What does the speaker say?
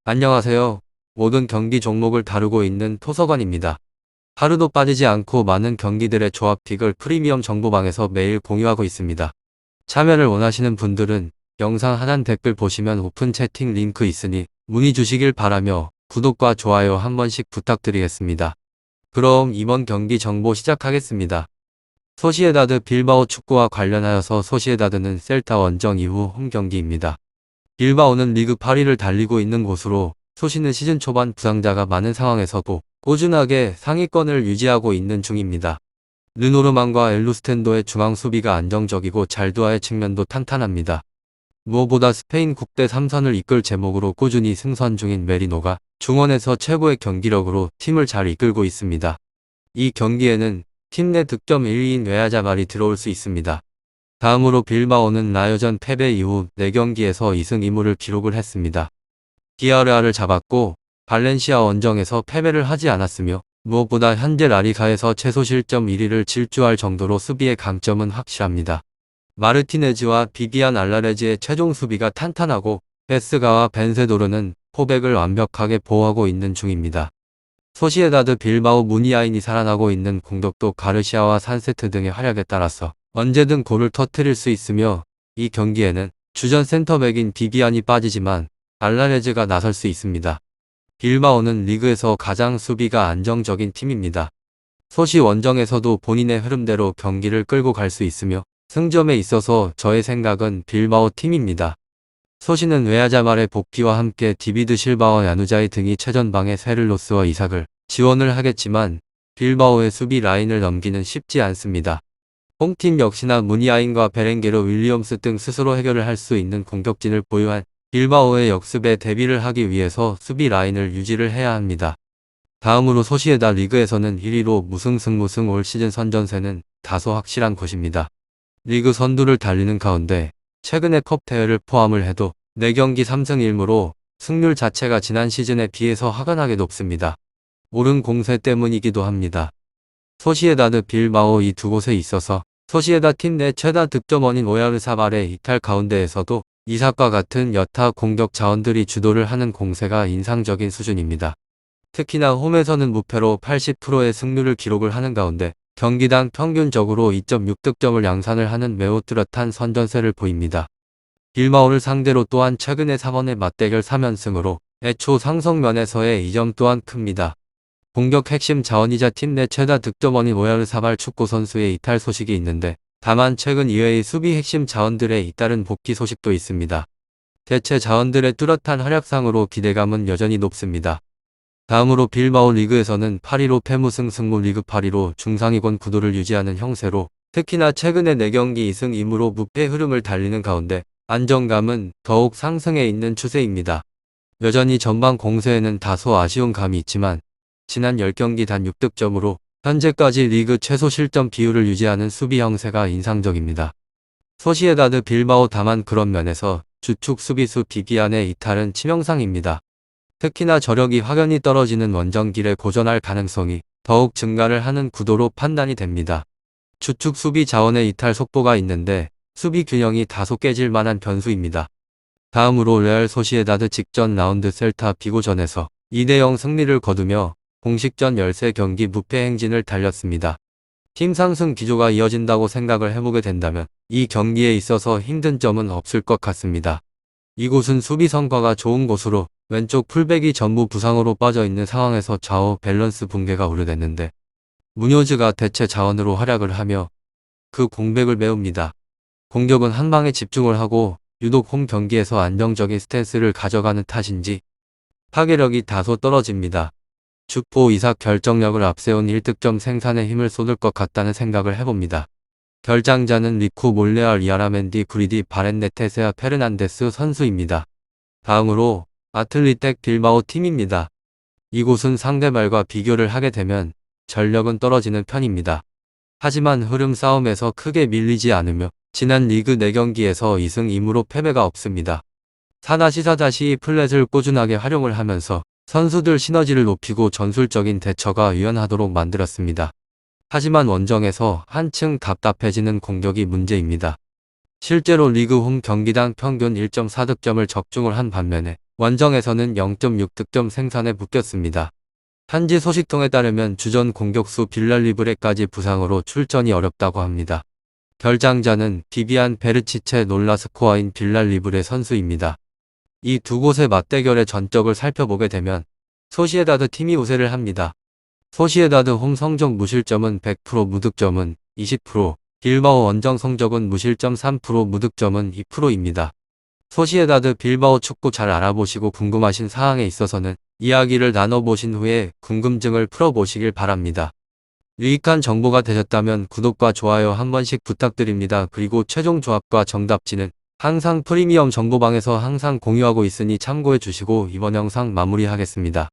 안녕하세요. 모든 경기 종목을 다루고 있는 토서관입니다. 하루도 빠지지 않고 많은 경기들의 조합픽을 프리미엄 정보방에서 매일 공유하고 있습니다. 참여를 원하시는 분들은 영상 하단 댓글 보시면 오픈 채팅 링크 있으니 문의 주시길 바라며 구독과 좋아요 한 번씩 부탁드리겠습니다. 그럼 이번 경기 정보 시작하겠습니다. 소시에다드 빌바오 축구와 관련하여서 소시에다드는 셀타 원정 이후 홈 경기입니다. 빌바오는 리그 8위를 달리고 있는 곳으로 소시는 시즌 초반 부상자가 많은 상황에서도 꾸준하게 상위권을 유지하고 있는 중입니다. 르노르만과 엘루스텐도의 중앙 수비가 안정적이고 잘두아의 측면도 탄탄합니다. 무엇보다 스페인 국대 3선을 이끌 제목으로 꾸준히 승선 중인 메리노가 중원에서 최고의 경기력으로 팀을 잘 이끌고 있습니다. 이 경기에는 팀 내 득점 1위인 웨아자말이 들어올 수 있습니다. 다음으로 빌바오는 라요전 패배 이후 4경기에서 2승 2무를 기록을 했습니다. 디아르아를 잡았고 발렌시아 원정에서 패배를 하지 않았으며 무엇보다 현재 라리가에서 최소 실점 1위를 질주할 정도로 수비의 강점은 확실합니다. 마르티네즈와 비비안 알라레즈의 최종 수비가 탄탄하고 베스가와 벤세도르는 포백을 완벽하게 보호하고 있는 중입니다. 소시에다드 빌바오 무니아인이 살아나고 있는 공격도 가르시아와 산세트 등의 활약에 따라서 언제든 골을 터뜨릴 수 있으며 이 경기에는 주전 센터백인 비비안이 빠지지만 알라레즈가 나설 수 있습니다. 빌바오는 리그에서 가장 수비가 안정적인 팀입니다. 소시 원정에서도 본인의 흐름대로 경기를 끌고 갈 수 있으며 승점에 있어서 저의 생각은 빌바오 팀입니다. 소시는 웨아자말의 복귀와 함께 디비드 실바와 야누자이 등이 최전방에 세를로스와 이삭을 지원을 하겠지만 빌바오의 수비 라인을 넘기는 쉽지 않습니다. 홈팀 역시나 무니아인과 베렌게로 윌리엄스 등 스스로 해결을 할 수 있는 공격진을 보유한 빌바오의 역습에 대비를 하기 위해서 수비 라인을 유지를 해야 합니다. 다음으로 소시에다 리그에서는 1위로 무승승무승 올 시즌 선전세는 다소 확실한 것입니다. 리그 선두를 달리는 가운데 최근의 컵 대회를 포함을 해도 4경기 3승 1무로 승률 자체가 지난 시즌에 비해서 화끈하게 높습니다. 옳은 공세 때문이기도 합니다. 소시에다드 빌바오 이 두 곳에 있어서 소시에다 팀 내 최다 득점원인 오야르사발의 이탈 가운데에서도 이삭과 같은 여타 공격 자원들이 주도를 하는 공세가 인상적인 수준입니다. 특히나 홈에서는 무패로 80%의 승률을 기록을 하는 가운데 경기당 평균적으로 2.6득점을 양산을 하는 매우 뚜렷한 선전세를 보입니다. 빌바오를 상대로 또한 최근의 3원의 맞대결 3연승으로 애초 상성면에서의 이점 또한 큽니다. 공격 핵심 자원이자 팀 내 최다 득점원인 오야르사발 축구 선수의 이탈 소식이 있는데 다만 최근 이외의 수비 핵심 자원들의 잇따른 복귀 소식도 있습니다. 대체 자원들의 뚜렷한 활약상으로 기대감은 여전히 높습니다. 다음으로 빌바오 리그에서는 8위로 패무승 승무 리그 8위로 중상위권 구도를 유지하는 형세로 특히나 최근의 4경기 2승 2무로 무패 흐름을 달리는 가운데 안정감은 더욱 상승해 있는 추세입니다. 여전히 전반 공세에는 다소 아쉬운 감이 있지만 지난 10경기 단 6득점으로 현재까지 리그 최소 실점 비율을 유지하는 수비 형세가 인상적입니다. 소시에다드 빌바오 다만 그런 면에서 주축 수비수 비비안의 이탈은 치명상입니다. 특히나 저력이 확연히 떨어지는 원정길에 고전할 가능성이 더욱 증가를 하는 구도로 판단이 됩니다. 주축 수비 자원의 이탈 속보가 있는데 수비 균형이 다소 깨질 만한 변수입니다. 다음으로 레알 소시에다드 직전 라운드 셀타 비고전에서 2대0 승리를 거두며 공식전 13경기 무패 행진을 달렸습니다. 팀 상승 기조가 이어진다고 생각을 해보게 된다면 이 경기에 있어서 힘든 점은 없을 것 같습니다. 이곳은 수비 성과가 좋은 곳으로 왼쪽 풀백이 전부 부상으로 빠져있는 상황에서 좌우 밸런스 붕괴가 우려됐는데 무뇨즈가 대체 자원으로 활약을 하며 그 공백을 메웁니다. 공격은 한 방에 집중을 하고 유독 홈 경기에서 안정적인 스탠스를 가져가는 탓인지 파괴력이 다소 떨어집니다. 주포 이삭 결정력을 앞세운 1득점 생산에 힘을 쏟을 것 같다는 생각을 해봅니다. 결장자는 리쿠 몰레알 이아라멘디 구리디 바렌네테세아 페르난데스 선수입니다. 다음으로 아틀리텍 빌바오 팀입니다. 이곳은 상대발과 비교를 하게 되면 전력은 떨어지는 편입니다. 하지만 흐름 싸움에서 크게 밀리지 않으며 지난 리그 4경기에서 2승 2무로 패배가 없습니다. 4-4-2 플랫을 꾸준하게 활용을 하면서 선수들 시너지를 높이고 전술적인 대처가 유연하도록 만들었습니다. 하지만 원정에서 한층 답답해지는 공격이 문제입니다. 실제로 리그 홈 경기당 평균 1.4득점을 적중을 한 반면에 원정에서는 0.6득점 생산에 묶였습니다. 현지 소식통에 따르면 주전 공격수 빌랄리브레까지 부상으로 출전이 어렵다고 합니다. 결장자는 비비안 베르치체 놀라스코아인 빌랄리브레 선수입니다. 이 두 곳의 맞대결의 전적을 살펴보게 되면 소시에다드 팀이 우세를 합니다. 소시에다드 홈 성적 무실점은 100%, 무득점은 20%, 빌바오 원정 성적은 무실점 3%, 무득점은 2%입니다. 소시에다드 빌바오 축구 잘 알아보시고 궁금하신 사항에 있어서는 이야기를 나눠보신 후에 궁금증을 풀어보시길 바랍니다. 유익한 정보가 되셨다면 구독과 좋아요 한 번씩 부탁드립니다. 그리고 최종 조합과 정답지는 항상 프리미엄 정보방에서 항상 공유하고 있으니 참고해 주시고 이번 영상 마무리하겠습니다.